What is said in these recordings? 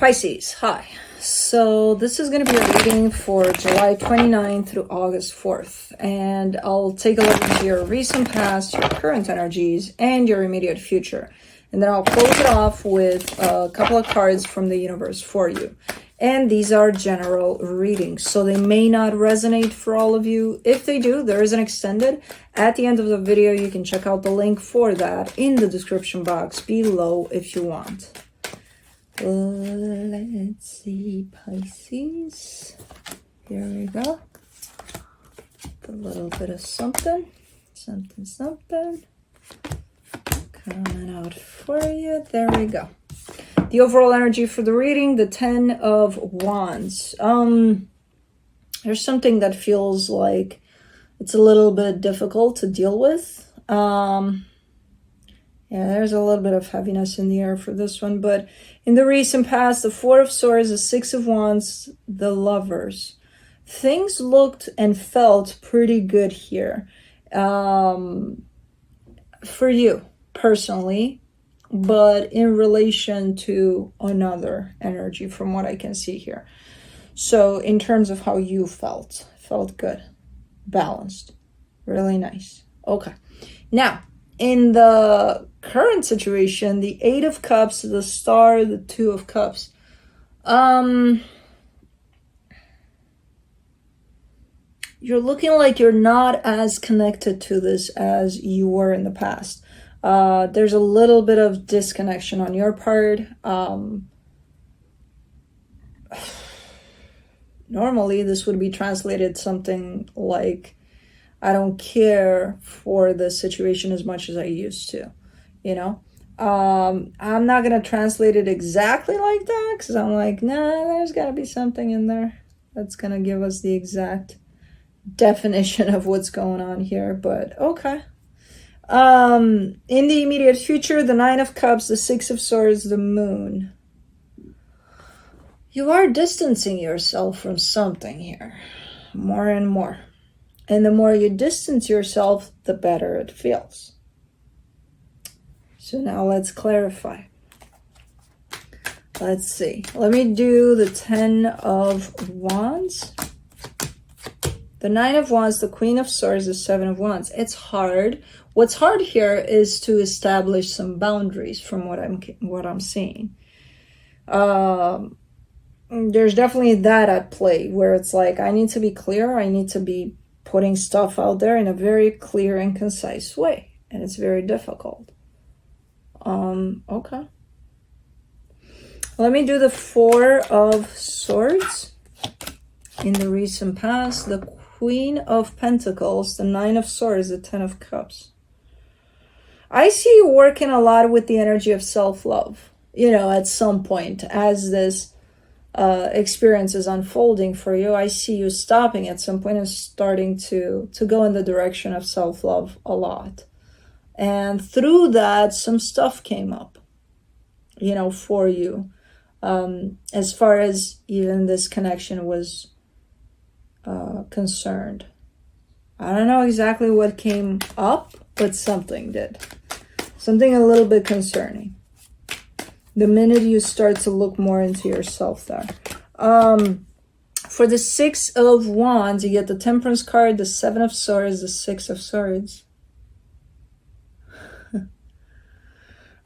Pisces, hi. So this is going to be a reading for July 29th through August 4th. And I'll take a look into your recent past, your current energies, and your immediate future. And then I'll close it off with a couple of cards from the universe for you. And these are general readings, so they may not resonate for all of you. If they do, there is an extended. At the end of the video, you can check out the link for that in the description box below if you want. Let's see, Pisces. Here we go. A little bit of something, something coming out for you. There we go. The overall energy for the reading, the 10 of Wands. There's something that feels like it's a little bit difficult to deal with. Yeah, there's a little bit of heaviness in the air for this one. But in the recent past, the 4 of Swords, the 6 of Wands, the Lovers. Things looked and felt pretty good here. For you, personally. But in relation to another energy, from what I can see here. So in terms of how you felt good. Balanced. Really nice. Okay. Now, in the current situation, the 8 of Cups, the Star, the 2 of Cups. You're looking like you're not as connected to this as you were in the past. There's a little bit of disconnection on your part. Normally, this would be translated something like, I don't care for the situation as much as I used to, you know? I'm not going to translate it exactly like that because I'm like, nah, there's got to be something in there that's going to give us the exact definition of what's going on here, but okay. In the immediate future, the 9 of Cups, the 6 of Swords, the Moon. You are distancing yourself from something here, more and more. And the more you distance yourself, the better it feels. So now let's clarify. Let's see. Let me do the 10 of Wands. The 9 of Wands, the Queen of Swords, the 7 of Wands. It's hard. What's hard here is to establish some boundaries from what I'm seeing. There's definitely that at play where it's like, I need to be clear. I need to be putting stuff out there in a very clear and concise way. And it's very difficult. Okay. Let me do the 4 of Swords. In the recent past, the Queen of Pentacles, the 9 of Swords, the 10 of Cups. I see you working a lot with the energy of self-love, you know, at some point as this experience is unfolding for you. I see you stopping at some point and starting to go in the direction of self-love a lot. And through that, some stuff came up, you know, for you. As far as even this connection was concerned. I don't know exactly what came up, but something did. Something a little bit concerning. The minute you start to look more into yourself there. For the 6 of Wands, you get the Temperance card, the 7 of Swords, the 6 of Swords.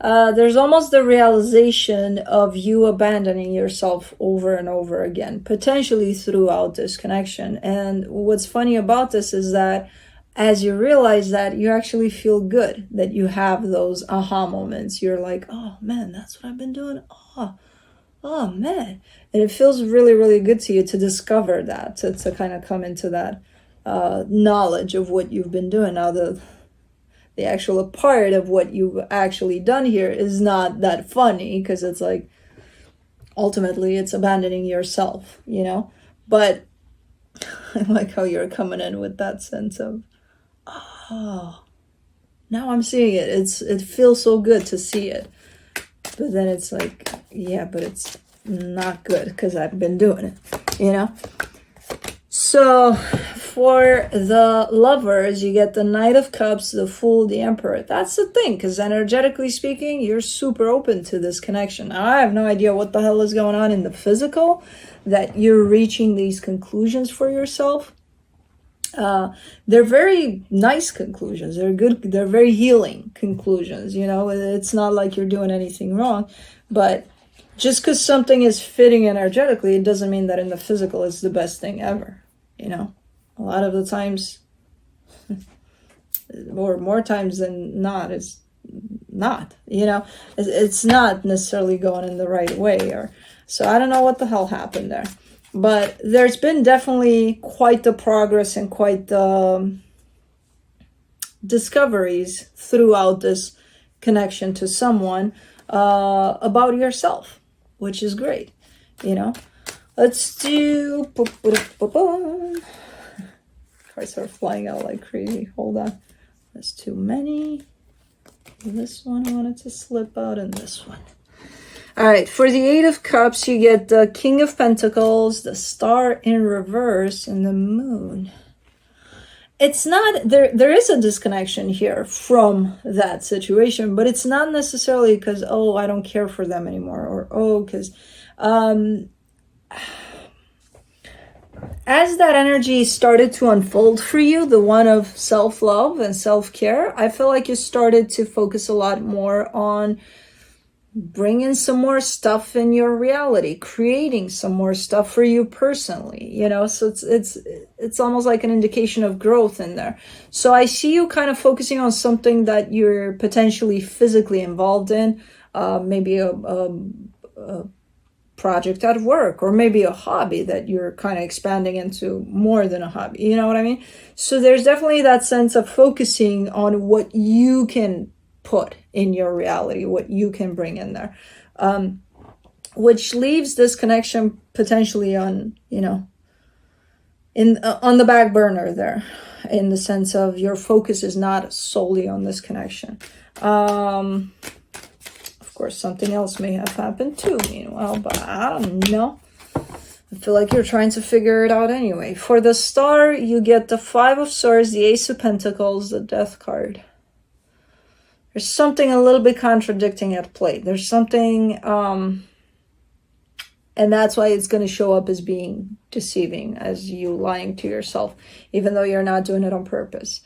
There's almost the realization of you abandoning yourself over and over again, potentially throughout this connection. And what's funny about this is that as you realize that, you actually feel good that you have those aha moments. You're like, oh man, that's what I've been doing. Oh man. And it feels really, really good to you to discover that, to kind of come into that knowledge of what you've been doing. Now, the actual part of what you've actually done here is not that funny because it's like, ultimately, it's abandoning yourself, you know? But I like how you're coming in with that sense of, oh, now I'm seeing it. It feels so good to see it. But then it's like, yeah, but it's not good because I've been doing it, you know? So for the lovers, you get the Knight of Cups, the Fool, the Emperor. That's the thing, because energetically speaking, you're super open to this connection. I have no idea what the hell is going on in the physical, that you're reaching these conclusions for yourself. They're very nice conclusions. They're good. They're very healing conclusions. You know, it's not like you're doing anything wrong, but just because something is fitting energetically, it doesn't mean that in the physical it's the best thing ever. You know, a lot of the times, or more times than not, it's not. You know, it's not necessarily going in the right way. Or so I don't know what the hell happened there. But there's been definitely quite the progress and quite the discoveries throughout this connection to someone about yourself, which is great. You know, let's do. Cards are flying out like crazy. Hold on, there's too many. This one I wanted to slip out, and this one. All right, for the Eight of Cups, you get the King of Pentacles, the Star in reverse, and the Moon. It's not, there is a disconnection here from that situation, but it's not necessarily because, oh, I don't care for them anymore, or, oh, because as that energy started to unfold for you, the one of self-love and self-care, I feel like you started to focus a lot more on bringing some more stuff in your reality, creating some more stuff for you personally, you know. So it's almost like an indication of growth in there. So I see you kind of focusing on something that you're potentially physically involved in, maybe a project at work, or maybe a hobby that you're kind of expanding into more than a hobby, you know what I mean? So there's definitely that sense of focusing on what you can put in your reality, what you can bring in there, which leaves this connection potentially on, you know, on the back burner there, in the sense of your focus is not solely on this connection. Of course, something else may have happened too, meanwhile, but I don't know. I feel like you're trying to figure it out anyway. For the Star, you get the Five of Swords, the Ace of Pentacles, the Death card. There's something a little bit contradicting at play. There's something, and that's why it's going to show up as being deceiving, as you lying to yourself, even though you're not doing it on purpose.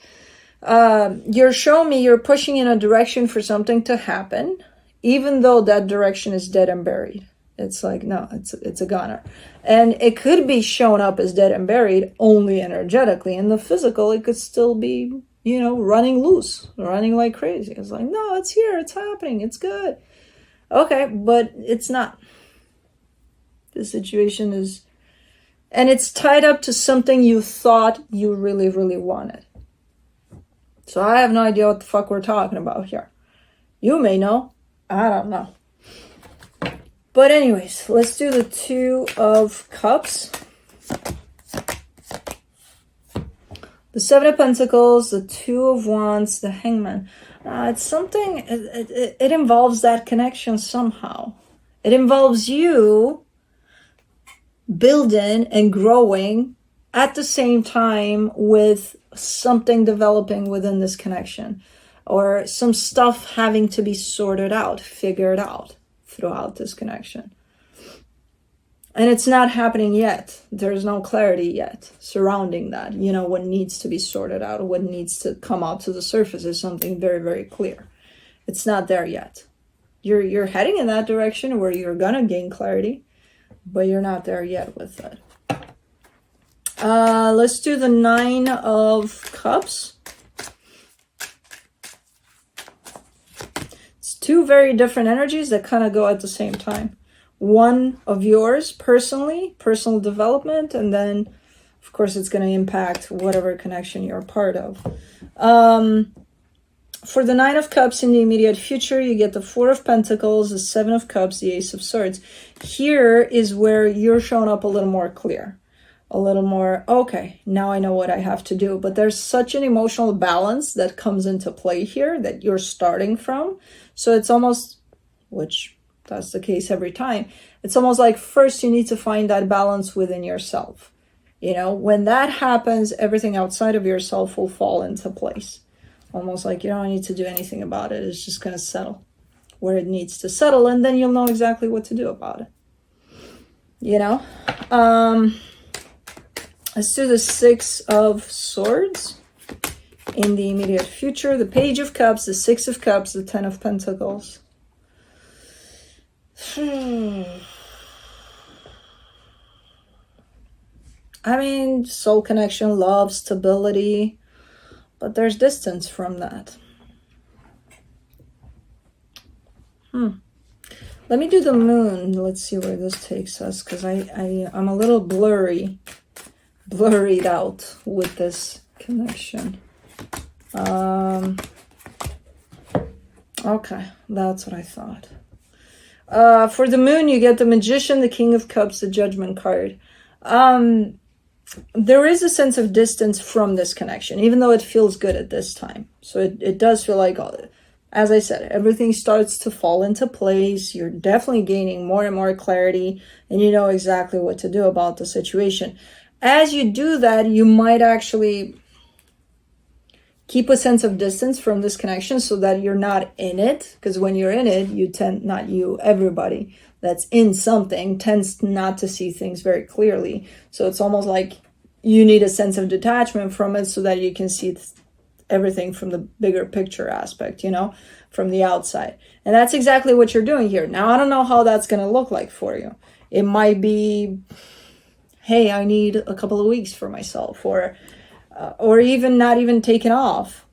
You're showing me you're pushing in a direction for something to happen, even though that direction is dead and buried. It's like, no, it's a goner. And it could be shown up as dead and buried only energetically. In the physical, it could still be, you know, running loose, running like crazy. It's like, no, it's here, it's happening, it's good. Okay, but it's not. The situation is, and it's tied up to something you thought you really, really wanted. So I have no idea what the fuck we're talking about here. You may know, I don't know. But anyways, let's do the Two of Cups. The Seven of Pentacles, the Two of Wands, the Hangman. It's something, it involves that connection somehow. It involves you building and growing at the same time with something developing within this connection. Or some stuff having to be sorted out, figured out throughout this connection. And it's not happening yet. There's no clarity yet surrounding that. You know, what needs to be sorted out, what needs to come out to the surface is something very, very clear. It's not there yet. You're heading in that direction where you're gonna gain clarity, but you're not there yet with it. Let's do the Nine of Cups. It's two very different energies that kind of go at the same time. One of yours personally, personal development, and then of course it's going to impact whatever connection you're a part of. For the Nine of Cups in the immediate future, you get the Four of Pentacles, the Seven of Cups, the Ace of Swords. Here is where you're showing up a little more clear, a little more, okay, now I know what I have to do. But there's such an emotional balance that comes into play here that you're starting from. So it's almost, which that's the case every time, it's almost like first you need to find that balance within yourself. You know, when that happens, everything outside of yourself will fall into place. Almost like you don't need to do anything about it. It's just going to settle where it needs to settle, and then you'll know exactly what to do about it. You know? Let's do the Six of Swords in the immediate future. The Page of Cups, the Six of Cups, the Ten of Pentacles. I mean, soul connection, love, stability, but there's distance from that. Let me do the moon. Let's see where this takes us, because I'm a little blurried out with this connection. Okay, that's what I thought. For the moon, you get the Magician, the King of Cups, the Judgment card. There is a sense of distance from this connection, even though it feels good at this time. So it does feel like, as I said, everything starts to fall into place. You're definitely gaining more and more clarity, and you know exactly what to do about the situation. As you do that, you might actually keep a sense of distance from this connection so that you're not in it. Because when you're in it, you tend, not you, everybody that's in something tends not to see things very clearly. So it's almost like you need a sense of detachment from it so that you can see everything from the bigger picture aspect, you know, from the outside. And that's exactly what you're doing here. Now, I don't know how that's going to look like for you. It might be, hey, I need a couple of weeks for myself, or even not even taking off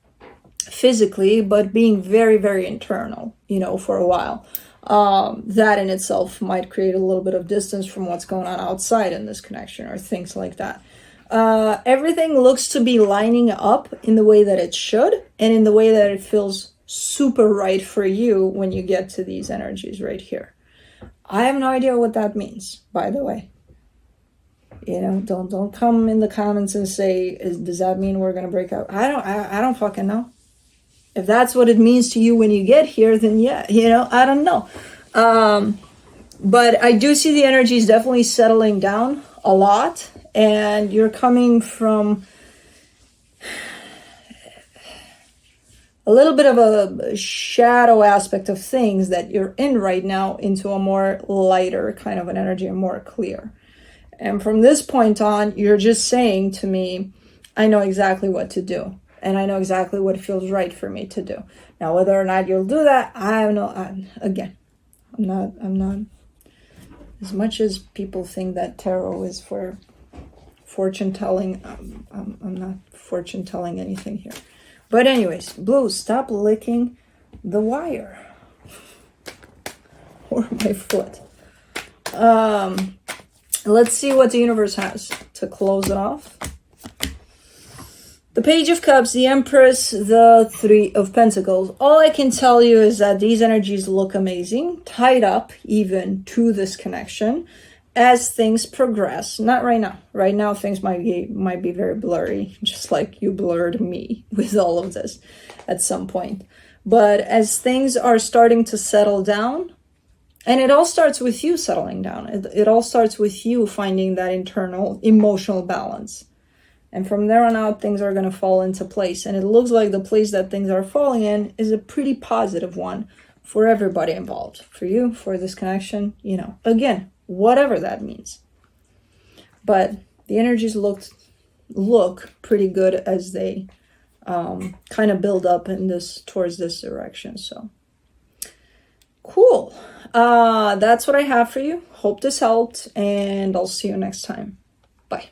physically, but being very, very internal, you know, for a while. That in itself might create a little bit of distance from what's going on outside in this connection, or things like that. Everything looks to be lining up in the way that it should, and in the way that it feels super right for you when you get to these energies right here. I have no idea what that means, by the way. You know, don't come in the comments and say, does that mean we're going to break up? I don't fucking know. If that's what it means to you when you get here, then yeah, you know, I don't know. But I do see the energies definitely settling down a lot, and you're coming from a little bit of a shadow aspect of things that you're in right now into a more lighter kind of an energy, and more clear. And from this point on, you're just saying to me, I know exactly what to do. And I know exactly what feels right for me to do. Now, whether or not you'll do that, I don't know. Again, I'm not, as much as people think that tarot is for fortune telling, I'm not fortune telling anything here. But anyways, Blue, stop licking the wire. Or my foot. Let's see what the universe has to close it off. The Page of Cups, the Empress, the Three of Pentacles. All I can tell you is that these energies look amazing, tied up even to this connection as things progress. Not right now. Right now, things might be very blurry, just like you blurred me with all of this at some point. But as things are starting to settle down, and it all starts with you settling down. It all starts with you finding that internal emotional balance. And from there on out, things are going to fall into place. And it looks like the place that things are falling in is a pretty positive one for everybody involved. For you, for this connection, you know, again, whatever that means. But the energies look pretty good as they kind of build up in towards this direction. So cool. That's what I have for you. Hope this helped, and I'll see you next time. Bye.